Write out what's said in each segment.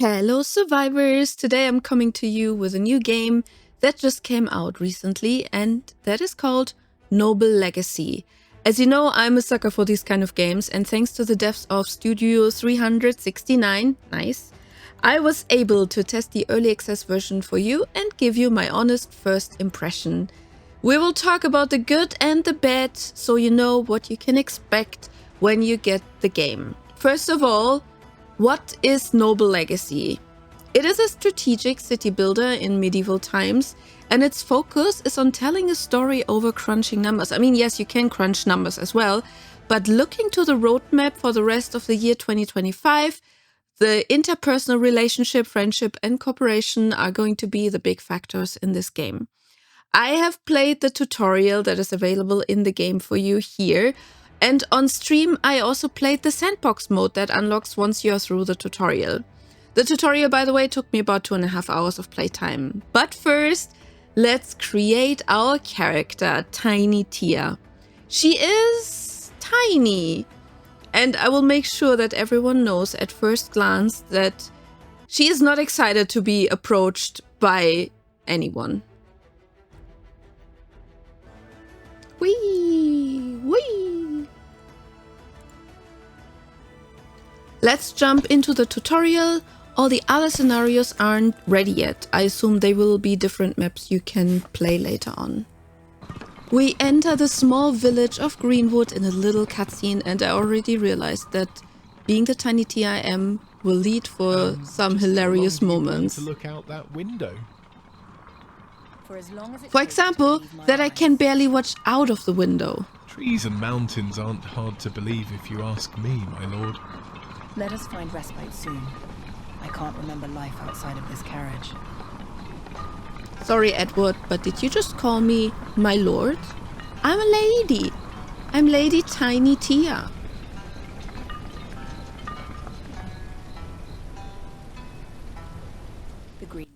Hello survivors! Today I'm coming to you with a new game that just came out recently, and that is called Noble Legacy. As you know, I'm a sucker for these kind of games, and thanks to the devs of Studio 369, nice, I was able to test the early access version for you and give you my honest first impression. We will talk about the good and the bad, so you know what you can expect when you get the game. First of all, what is Noble Legacy? It is a strategic city builder in medieval times, and its focus is on telling a story over crunching numbers. I mean, yes, you can crunch numbers as well, but looking to the roadmap for the rest of the year 2025, the interpersonal relationship, friendship, and cooperation are going to be the big factors in this game. I have played the tutorial that is available in the game for you here. And on stream, I also played the Sandbox mode that unlocks once you're through the tutorial. The tutorial, by the way, took me about 2.5 hours of playtime. But first, let's create our character, Tiny Tiia. She is tiny. And I will make sure that everyone knows at first glance that she is not excited to be approached by anyone. Whee! Whee! Let's jump into the tutorial. All the other scenarios aren't ready yet. I assume they will be different maps you can play later on. We enter the small village of Greenwood in a little cutscene, and I already realized that being the tiny Tiia I am will lead for some hilarious moments. To look out that window. For example, that I can barely watch out of the window. Trees and mountains aren't hard to believe if you ask me, my lord. Let us find respite soon. I can't remember life outside of this carriage. Sorry, Edward, but did you just call me my lord? I'm a lady. I'm Lady Tiny Tiia. The Greenwood.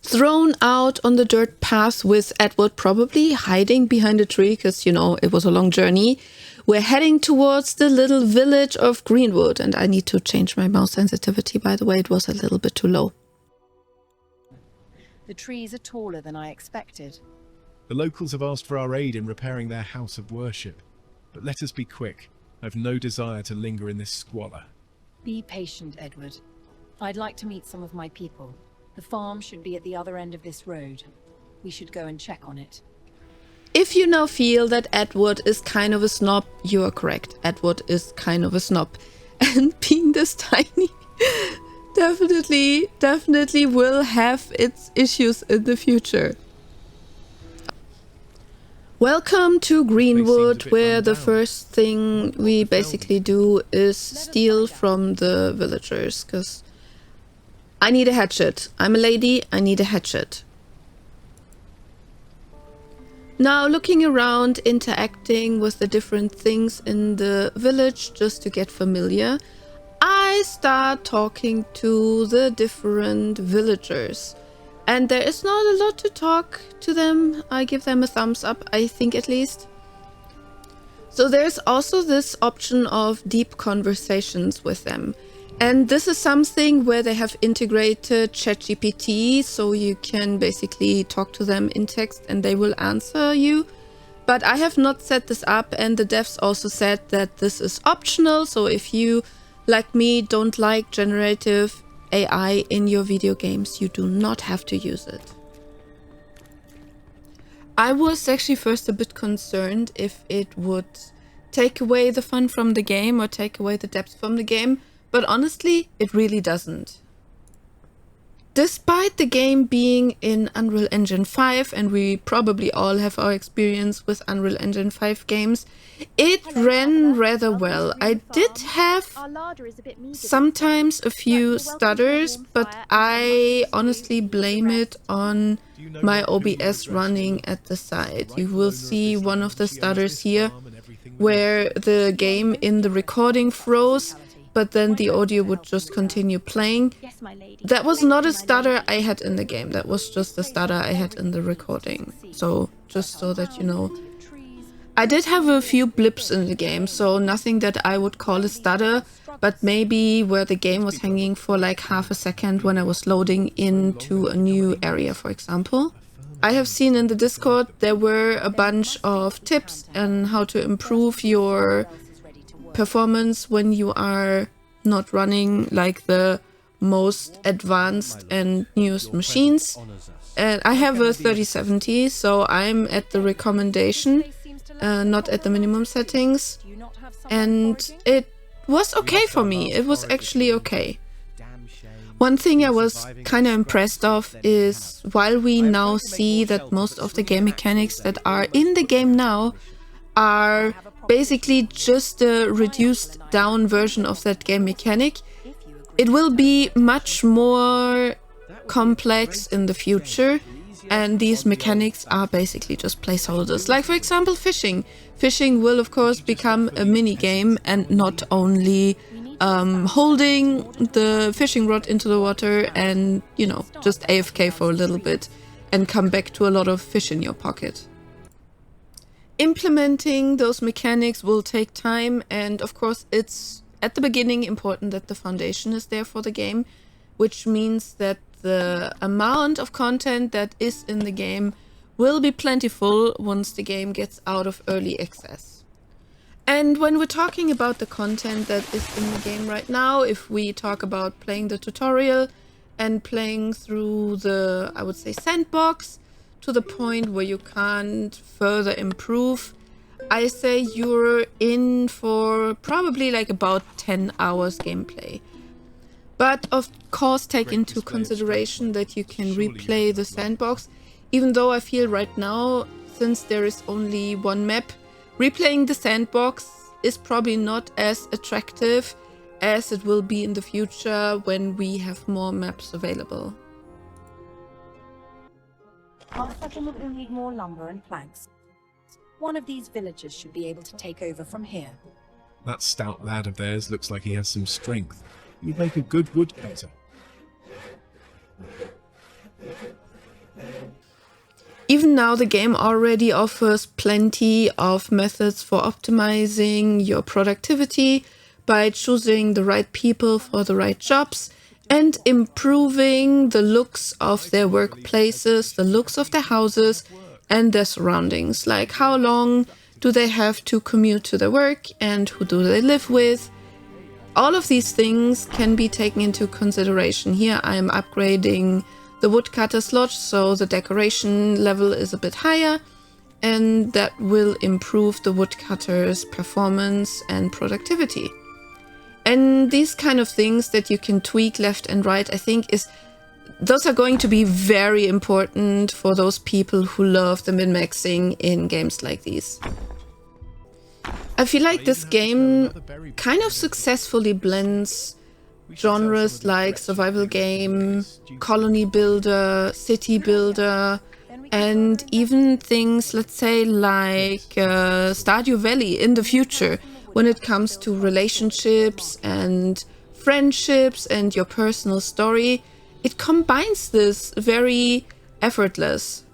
Thrown out on the dirt path with Edward probably hiding behind a tree because, you know, it was a long journey. We're heading towards the little village of Greenwood, and I need to change my mouse sensitivity, by the way, it was a little bit too low. The trees are taller than I expected. The locals have asked for our aid in repairing their house of worship. But let us be quick. I've no desire to linger in this squalor. Be patient, Edward. I'd like to meet some of my people. The farm should be at the other end of this road. We should go and check on it. If you now feel that Edward is kind of a snob, you are correct. Edward is kind of a snob. And being this tiny definitely will have its issues in the future. Welcome to Greenwood, where the first thing we basically do is steal from the villagers, because I need a hatchet. I'm a lady, I need a hatchet. Now looking around, interacting with the different things in the village just to get familiar, I start talking to the different villagers. And there is not a lot to talk to them. I give them a thumbs up, I think at least. So there's also this option of deep conversations with them. And this is something where they have integrated ChatGPT, so you can basically talk to them in text and they will answer you. But I have not set this up, and the devs also said that this is optional, so if you, like me, don't like generative AI in your video games, you do not have to use it. I was actually first a bit concerned if it would take away the fun from the game or take away the depth from the game. But honestly, it really doesn't. Despite the game being in Unreal Engine 5, and we probably all have our experience with Unreal Engine 5 games, it ran rather well. I did have sometimes a few stutters, but I honestly blame it on my OBS running at the side. You will see one of the stutters here, where the game in the recording froze, but then the audio would just continue playing. That was not a stutter I had in the game, that was just a stutter I had in the recording. So, just so that you know. I did have a few blips in the game, so nothing that I would call a stutter, but maybe where the game was hanging for like half a second when I was loading into a new area, for example. I have seen in the Discord there were a bunch of tips on how to improve your performance when you are not running like the most advanced and newest machines. And I have a 3070, so I'm at the recommendation, not at the minimum settings. And it was okay for me. It was actually okay. One thing I was kind of impressed of is while we now see that most of the game mechanics that are in the game now are basically just a reduced down version of that game mechanic, it will be much more complex in the future, and these mechanics are basically just placeholders. Like for example fishing. Fishing will of course become a mini game and not only holding the fishing rod into the water and, you know, just AFK for a little bit and come back to a lot of fish in your pocket. Implementing those mechanics will take time, and of course it's at the beginning important that the foundation is there for the game, which means that the amount of content that is in the game will be plentiful once the game gets out of early access. And when we're talking about the content that is in the game right now, if we talk about playing the tutorial and playing through the, I would say, sandbox, to the point where you can't further improve, I say you're in for probably like about 10 hours gameplay. But of course take into consideration that you can replay the sandbox, even though I feel right now, since there is only one map, replaying the sandbox is probably not as attractive as it will be in the future when we have more maps available. Our settlement will need more lumber and planks. One of these villagers should be able to take over from here. That stout lad of theirs looks like he has some strength. He would make a good woodcutter. Even now the game already offers plenty of methods for optimizing your productivity by choosing the right people for the right jobs and improving the looks of their workplaces, the looks of their houses and their surroundings. Like how long do they have to commute to their work and who do they live with? All of these things can be taken into consideration. Here I am upgrading the woodcutter's lodge, so the decoration level is a bit higher, and that will improve the woodcutter's performance and productivity. And these kind of things that you can tweak left and right, I think those are going to be very important for those people who love the min-maxing in games like these. I feel like this game kind of successfully blends genres like survival game, colony builder, city builder, and even things, let's say, like Stardew Valley in the future, when it comes to relationships and friendships and your personal story. It combines this very effortless.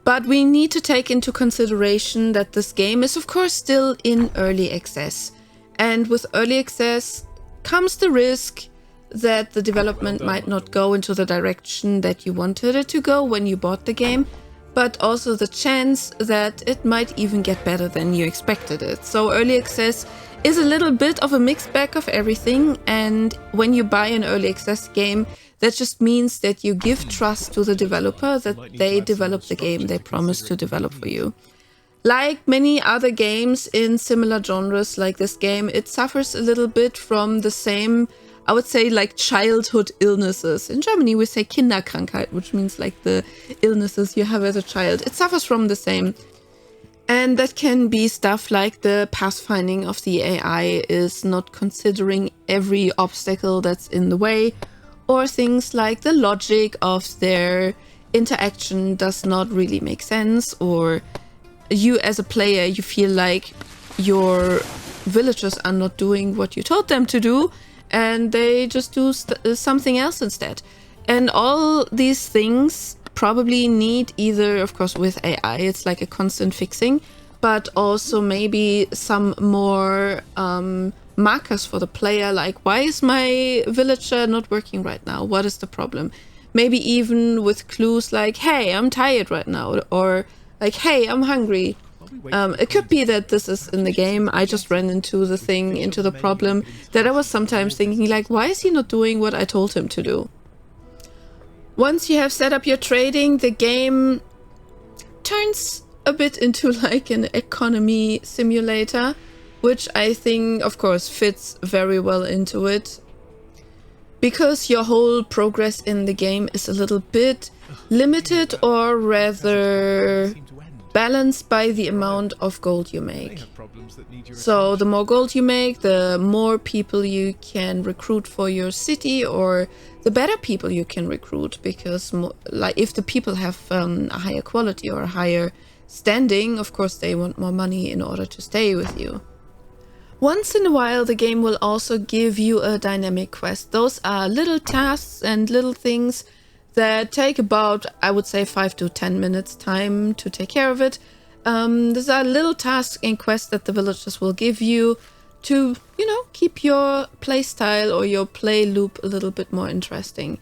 But we need to take into consideration that this game is of course still in early access. And with early access comes the risk that the development might not go into the direction that you wanted it to go when you bought the game, but also the chance that it might even get better than you expected it. So early access is a little bit of a mixed bag of everything, and when you buy an early access game, that just means that you give trust to the developer that they develop the game they promised to develop for you. Like many other games in similar genres like this game, it suffers a little bit from the same, I would say, like childhood illnesses. In Germany we say Kinderkrankheit, which means like the illnesses you have as a child. It suffers from the same. And that can be stuff like the pathfinding of the AI is not considering every obstacle that's in the way, or things like the logic of their interaction does not really make sense, or you as a player, you feel like your villagers are not doing what you told them to do and they just do something else instead. And all these things probably need either, of course, with AI, it's like a constant fixing, but also maybe some more markers for the player, like why is my villager not working right now? What is the problem? Maybe even with clues like, hey, I'm tired right now, or like, hey, I'm hungry. It could be that this is in the game. I just ran into the problem that I was sometimes thinking like, why is he not doing what I told him to do? Once you have set up your trading, the game turns a bit into like an economy simulator, which I think, of course, fits very well into it. Because your whole progress in the game is a little bit limited, or rather balanced by the amount of gold you make. So the more gold you make, the more people you can recruit for your city, or the better people you can recruit, because like if the people have a higher quality or a higher standing, of course they want more money in order to stay with you. Once in a while, the game will also give you a dynamic quest. Those are little tasks and little things that take about, I would say, 5 to 10 minutes time to take care of it. These are little tasks and quests that the villagers will give you to, you know, keep your playstyle or your play loop a little bit more interesting.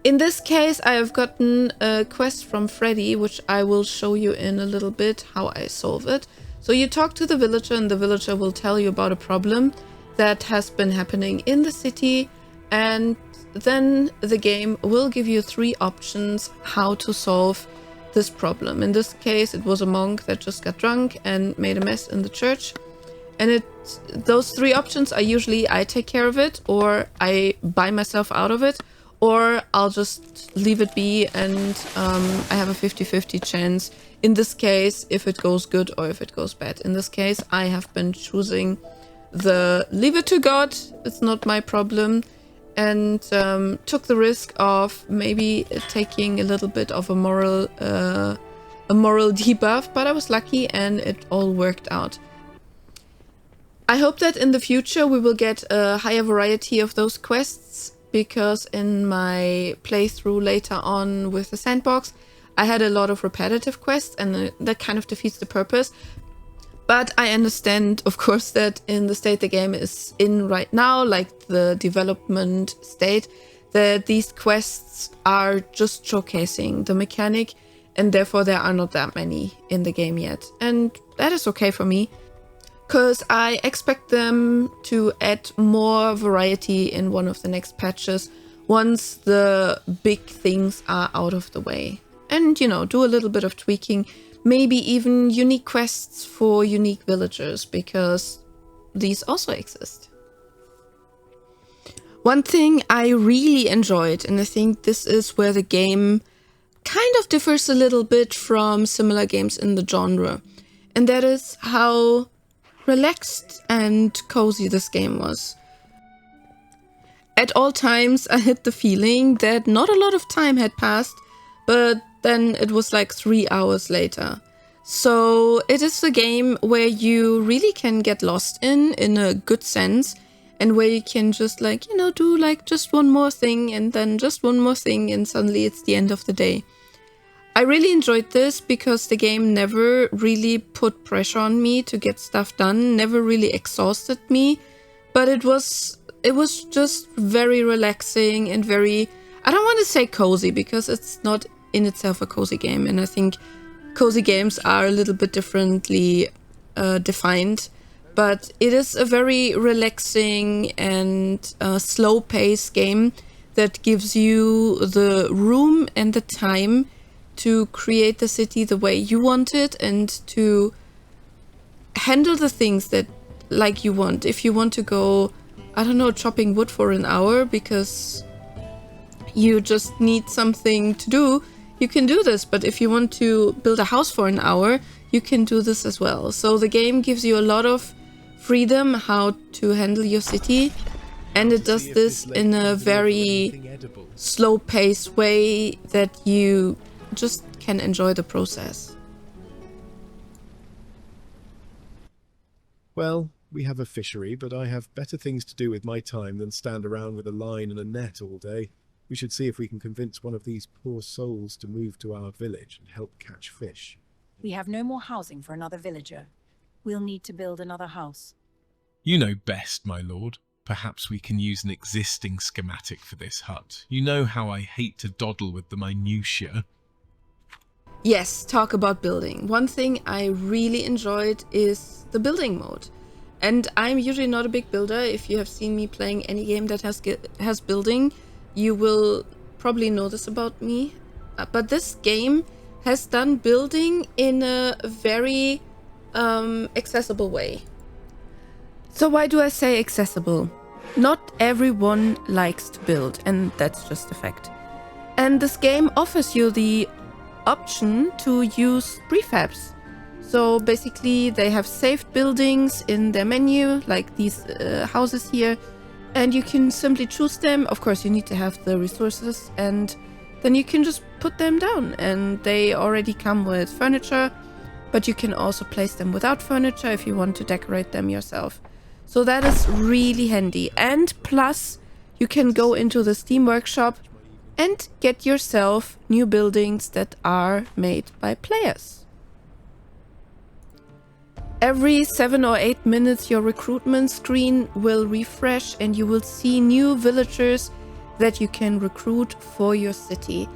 In this case, I have gotten a quest from Freddy, which I will show you in a little bit how I solve it. So you talk to the villager, and the villager will tell you about a problem that has been happening in the city, and then the game will give you 3 options how to solve this problem. In this case, it was a monk that just got drunk and made a mess in the church. And those 3 options are usually I take care of it, or I buy myself out of it, or I'll just leave it be, and I have a 50-50 chance. In this case, if it goes good or if it goes bad. In this case, I have been choosing the leave it to God, it's not my problem, and took the risk of maybe taking a little bit of a moral debuff, but I was lucky and it all worked out. I hope that in the future we will get a higher variety of those quests, because in my playthrough later on with the Sandbox, I had a lot of repetitive quests, and that kind of defeats the purpose. But I understand, of course, that in the state the game is in right now, like the development state, that these quests are just showcasing the mechanic, and therefore there are not that many in the game yet. And that is okay for me, because I expect them to add more variety in one of the next patches once the big things are out of the way. And, you know, do a little bit of tweaking, maybe even unique quests for unique villagers, because these also exist. One thing I really enjoyed, and I think this is where the game kind of differs a little bit from similar games in the genre, and that is how relaxed and cozy this game was. At all times, I had the feeling that not a lot of time had passed, but then it was like 3 hours later. So it is a game where you really can get lost in a good sense, and where you can just like, you know, do like just one more thing and then just one more thing, and suddenly it's the end of the day. I really enjoyed this because the game never really put pressure on me to get stuff done, never really exhausted me, but it was just very relaxing and very, I don't want to say cozy, because it's not in itself a cozy game, and I think cozy games are a little bit differently defined, but it is a very relaxing and slow-paced game that gives you the room and the time to create the city the way you want it, and to handle the things that like you want. If you want to go, I don't know, chopping wood for an hour because you just need something to do, you can do this. But if you want to build a house for an hour, you can do this as well. So the game gives you a lot of freedom how to handle your city, and it does this in a very slow-paced way that you just can enjoy the process. Well, we have a fishery, but I have better things to do with my time than stand around with a line and a net all day. We should see if we can convince one of these poor souls to move to our village and help catch fish. We have no more housing for another villager. We'll need to build another house. You know best, my lord. Perhaps we can use an existing schematic for this hut. You know how I hate to dawdle with the minutiae. Yes, talk about building. One thing I really enjoyed is the building mode. And I'm usually not a big builder. If you have seen me playing any game that has building, you will probably know this about me. But this game has done building in a very accessible way. So why do I say accessible? Not everyone likes to build, and that's just a fact. And this game offers you the option to use prefabs. So basically they have saved buildings in their menu, like these houses here, and you can simply choose them. Of course, you need to have the resources, and then you can just put them down, and they already come with furniture, but you can also place them without furniture if you want to decorate them yourself. So that is really handy. And plus, you can go into the Steam Workshop and get yourself new buildings that are made by players. Every 7 or 8 minutes, your recruitment screen will refresh and you will see new villagers that you can recruit for your city.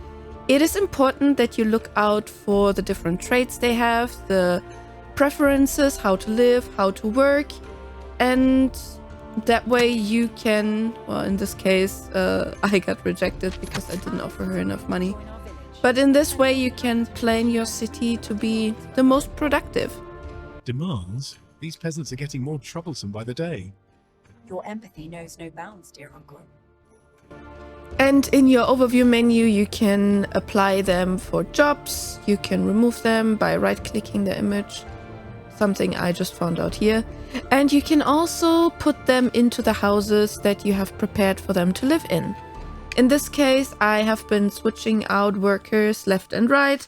It is important that you look out for the different traits they have, the preferences, how to live, how to work, and that way you can, well, in this case, I got rejected because I didn't offer her enough money. But in this way you can plan your city to be the most productive. Demands? These peasants are getting more troublesome by the day. Your empathy knows no bounds, dear uncle. And in your overview menu, you can apply them for jobs. You can remove them by right-clicking the image, something I just found out here. And you can also put them into the houses that you have prepared for them to live in. In this case, I have been switching out workers left and right.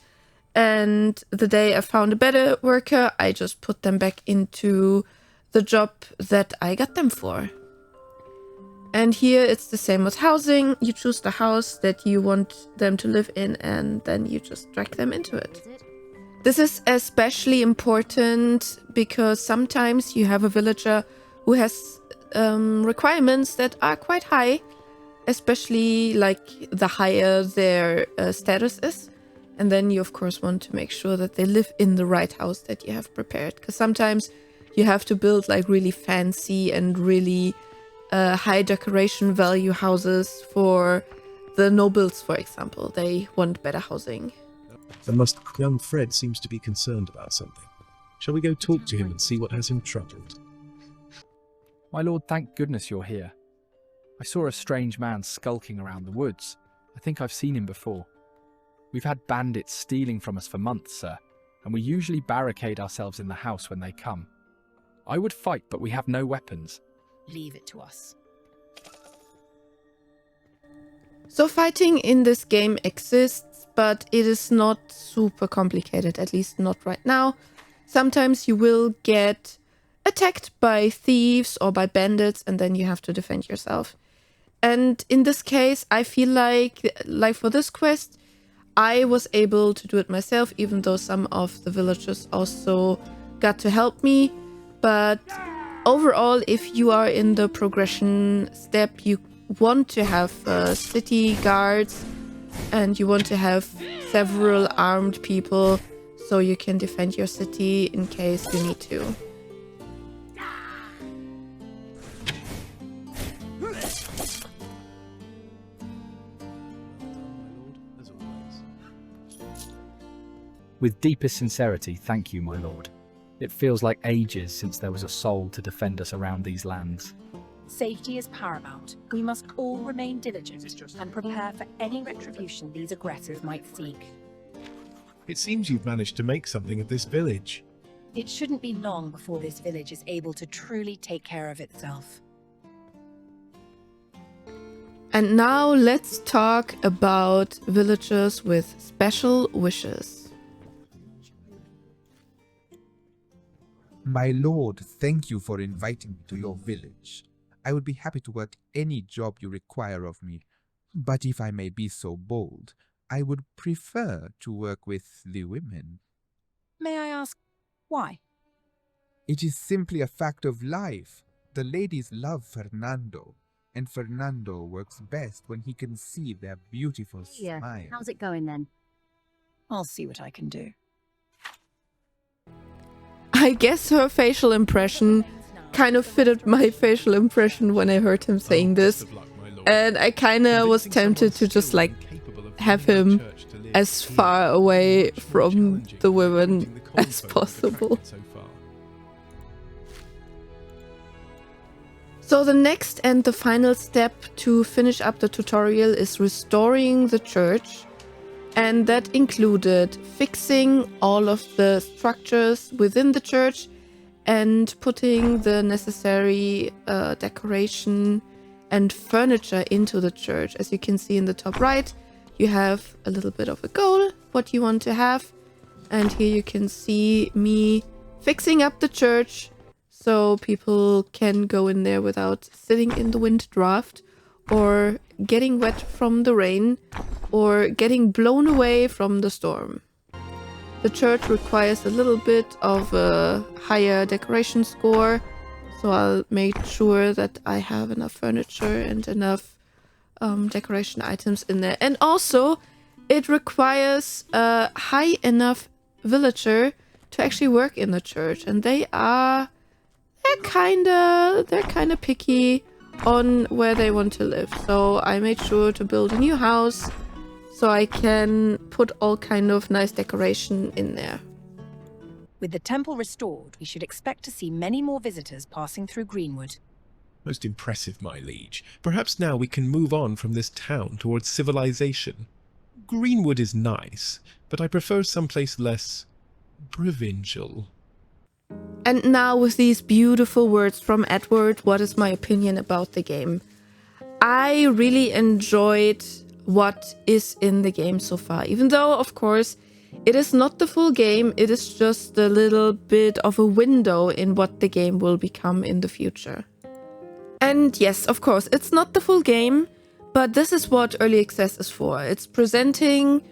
And the day I found a better worker, I just put them back into the job that I got them for. And here it's the same with housing. You choose the house that you want them to live in and then you just drag them into it. This is especially important because sometimes you have a villager who has requirements that are quite high, especially like the higher their status is. And then you of course want to make sure that they live in the right house that you have prepared. Because sometimes you have to build like really fancy and really high decoration value houses for the nobles, for example. They want better housing. The young Fred seems to be concerned about something. Shall we go talk to him and see what has him troubled? My lord, thank goodness you're here. I saw a strange man skulking around the woods. I think I've seen him before. We've had bandits stealing from us for months, sir, and we usually barricade ourselves in the house when they come. I would fight, but we have no weapons. Leave it to us. So fighting in this game exists, but it is not super complicated, at least not right now. Sometimes you will get attacked by thieves or by bandits and then you have to defend yourself. And in this case, I feel like for this quest, I was able to do it myself, even though some of the villagers also got to help me. But overall, if you are in the progression step, you want to have city guards and you want to have several armed people so you can defend your city in case you need to. With deepest sincerity, thank you, my lord. It feels like ages since there was a soul to defend us around these lands. Safety is paramount. We must all remain diligent and prepare for any retribution these aggressors might seek. It seems you've managed to make something of this village. It shouldn't be long before this village is able to truly take care of itself. And now let's talk about villagers with special wishes. My lord, thank you for inviting me to your village. I would be happy to work any job you require of me, But if I may be so bold, I would prefer to work with the women. May I ask why? It is simply a fact of life. The ladies love Fernando, and Fernando works best when he can see their beautiful smile. How's it going then? I'll see what I can do. I guess her facial impression kind of fitted my facial impression when I heard him saying this. And I kind of was tempted to just like have him as far away from the women as possible. So the next and the final step to finish up the tutorial is restoring the church. And that included fixing all of the structures within the church and putting the necessary decoration and furniture into the church. As you can see in the top right, you have a little bit of a goal, what you want to have. And here you can see me fixing up the church so people can go in there without sitting in the wind draft or getting wet from the rain or getting blown away from the storm. The church requires a little bit of a higher decoration score, so I'll make sure that I have enough furniture and enough decoration items in there. And also, it requires a high enough villager to actually work in the church, and they're kind of picky on where they want to live. So I made sure to build a new house so I can put all kind of nice decoration in there. With the temple restored, we should expect to see many more visitors passing through Greenwood. Most impressive, my liege. Perhaps now we can move on from this town towards civilization. Greenwood is nice, but I prefer someplace less provincial. And now with these beautiful words from Edward, what is my opinion about the game? I really enjoyed what is in the game so far. Even though, of course, it is not the full game, it is just a little bit of a window in what the game will become in the future. And yes, of course, it's not the full game, but this is what Early Access is for. It's presenting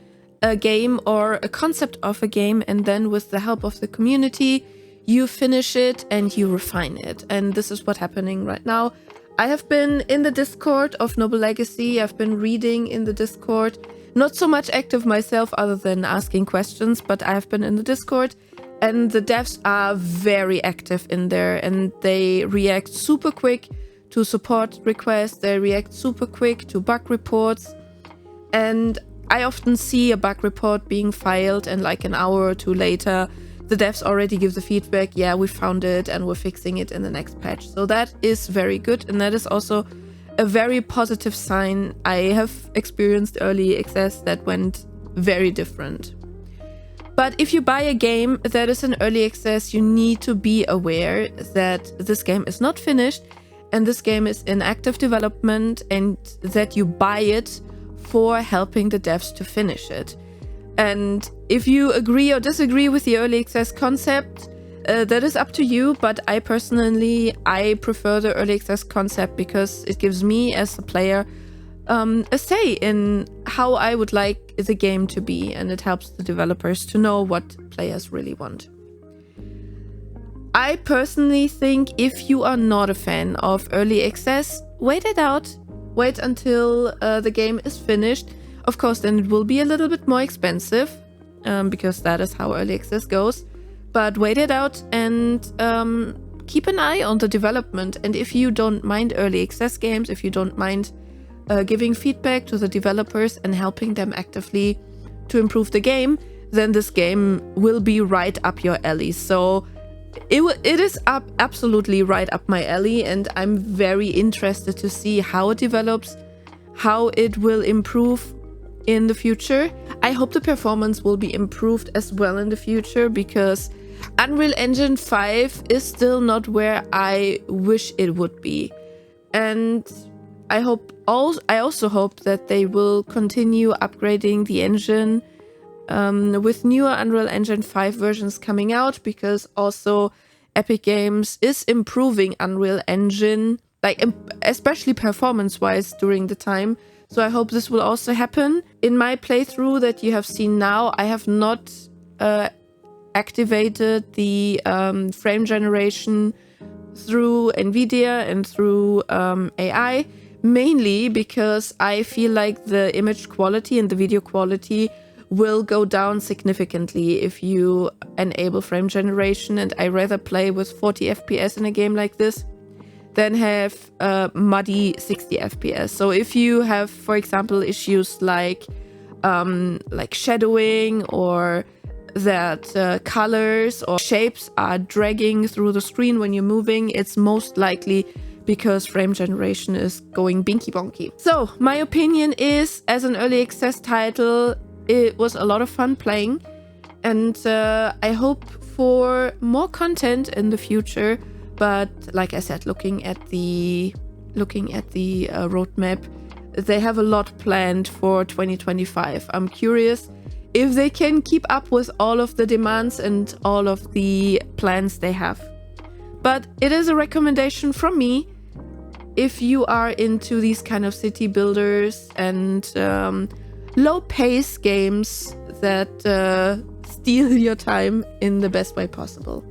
a game or a concept of a game, and then with the help of the community, you finish it and you refine it. And this is what's happening right now. I have been in the Discord of Noble Legacy. I've been reading in the Discord. Not so much active myself other than asking questions, but I have been in the Discord. And the devs are very active in there. And they react super quick to support requests. They react super quick to bug reports. And I often see a bug report being filed and like an hour or two later, the devs already give the feedback, yeah, we found it and we're fixing it in the next patch. So that is very good, and that is also a very positive sign. I have experienced early access that went very different. But if you buy a game that is in early access, you need to be aware that this game is not finished and this game is in active development, and that you buy it for helping the devs to finish it. And if you agree or disagree with the early access concept, that is up to you. But I personally prefer the early access concept because it gives me as a player a say in how I would like the game to be, and it helps the developers to know what players really want. I personally think if you are not a fan of early access, wait it out. Wait until the game is finished. Of course, then it will be a little bit more expensive, because that is how early access goes. But wait it out and keep an eye on the development. And if you don't mind early access games, if you don't mind giving feedback to the developers and helping them actively to improve the game, then this game will be right up your alley. So it is absolutely right up my alley, and I'm very interested to see how it develops, how it will improve in the future. I hope the performance will be improved as well in the future, because Unreal Engine 5 is still not where I wish it would be. And I also hope that they will continue upgrading the engine with newer Unreal Engine 5 versions coming out, because also Epic Games is improving Unreal Engine, like especially performance-wise during the time. So I hope this will also happen. In my playthrough that you have seen now, I have not activated the frame generation through NVIDIA and through AI, mainly because I feel like the image quality and the video quality will go down significantly if you enable frame generation, and I rather play with 40 FPS in a game like this than have muddy 60 FPS. So if you have, for example, issues like shadowing, or that colors or shapes are dragging through the screen when you're moving, it's most likely because frame generation is going binky bonky. So my opinion is, as an early access title, it was a lot of fun playing, and I hope for more content in the future. But like I said, looking at the roadmap, they have a lot planned for 2025. I'm curious if they can keep up with all of the demands and all of the plans they have. But it is a recommendation from me. If you are into these kind of city builders and low-pace games that steal your time in the best way possible.